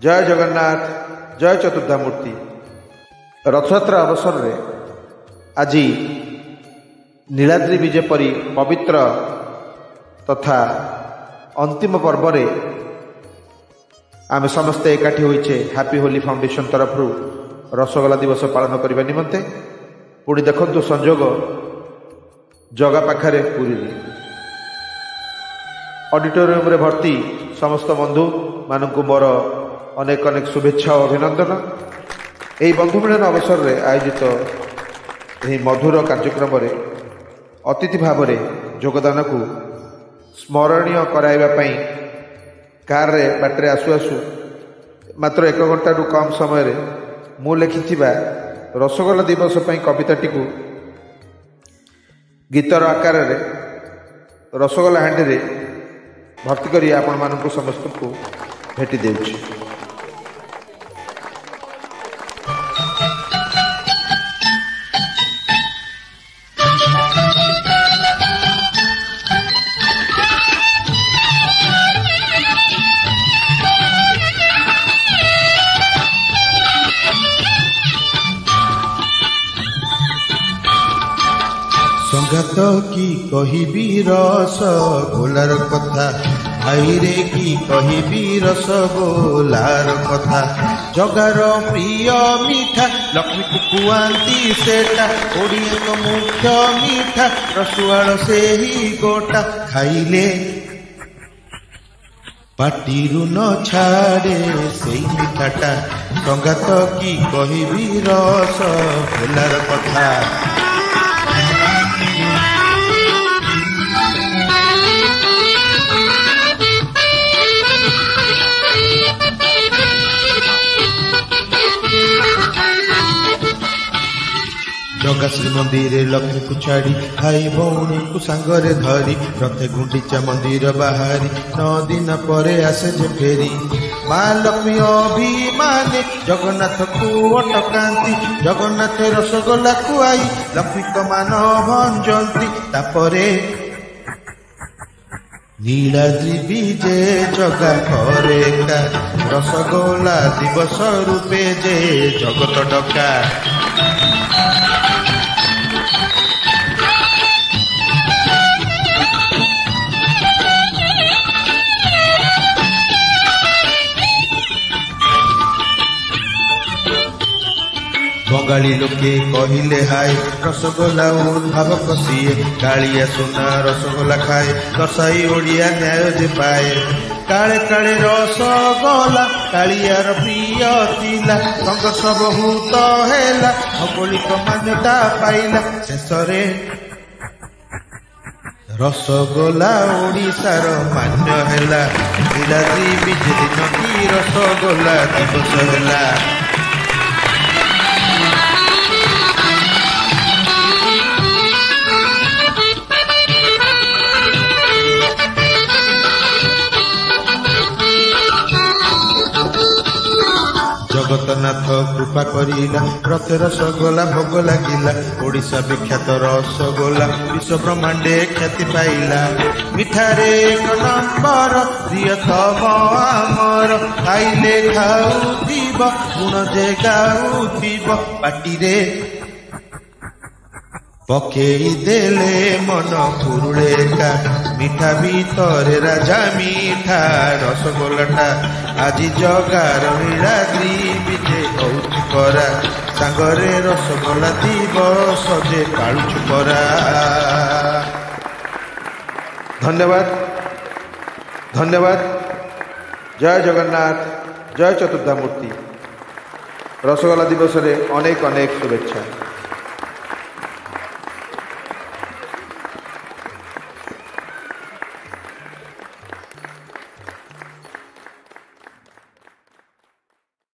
जय जगन्नाथ जय चतुर्धामूर्ति। रथयात्रा अवसर में आज नीलाद्री विजय परी पवित्र तथा अंतिम पर्व रे आमे समस्ते एकाठी होइछे हैप्पी होली फाउंडेशन तरफ रसगोला दिवस पालन करने निमंते। पुणी देखु संजोग जगा पाखरे पुरी ऑडिटोरियम रे भर्ती समस्त बंधु मानक मोर अनेक अनेक शुभेच्छा और अभिनंदन। यही बंधु मिलन अवसर में आयोजित यह मधुर कार्यक्रम रे अतिथि भाव में योगदान को स्मरणीय कराइबा कार रे बाटरे आसु आसु मात्र 1 घंटा रु कम समय रे मु लिखिथिबा रसगोला दिवस पई कविताटी को गीतर आकार रे रसगोला हांडी रे भर्ती करी आपण मानकु समस्त को भेटी देउछि। संगत की कहिबी रसगोलार कथा भाई रे की कहिबी रसगोलार कथा जगार प्रिय मीठा लक्ष्मी को कुआंती सेटा ओडिया मुख्य मीठा रसुआल से ही गोटा खाइले पाटिरु न छाड़े से मिठाटा संगत की कहिबी रसगोलार कथा। जगा श्री मंदिर लक्ष्मी को छाड़ी भाई भौणी को सांगरे धरी रथे गुंडीचा मंदिर बाहरी 9 दिन परे आसे जे फेरी माँ लक्ष्मी अभिमाने जगन्नाथ को अटकांती जगन्नाथ रसगोला खुआई लक्ष्मी को मान भंजंती तापरे नीलाद्री विजय जगा करे का रसगोला दिवस रूपे जे जगत डका। बंगाली लोके कहिले हाय रसगोला उद्भाव कसिए कालिया सुना रसगोला खाए दर्शाई ओडिया न्याय जे पाए काले काले रसगोला कालियार प्रिय थिला संघर्ष बहुत हेला भौगोलिक मान्यता पाइला शेषरे रसगोला ओडिशार मान्य हेला नीलाद्री विजय दिन की रसगोला दिवस हेला। जगतनाथ कृपा करिला रथे रसगोला भोग लागिला ओडिशा विख्यात रसगोला विश्व ब्रह्मांडे ख्याति पाइला मिठारे 1 नंबर प्रियतम आमर खाइले खाउथिब गुण जे गाउथिब पाटिरे पकेई देले मन पुरुड़ेका मिठा भीतरे राजा मीठा रसगोलाटा आज जगार नीलाद्री विजय होउछि परा सांगरे रसगोला दिवस जे पाळुछु परा। धन्यवाद धन्यवाद। जय जगन्नाथ जय चतुर्धामूर्ति। रसगोला दिवस रे अनेक अनेक शुभेच्छा।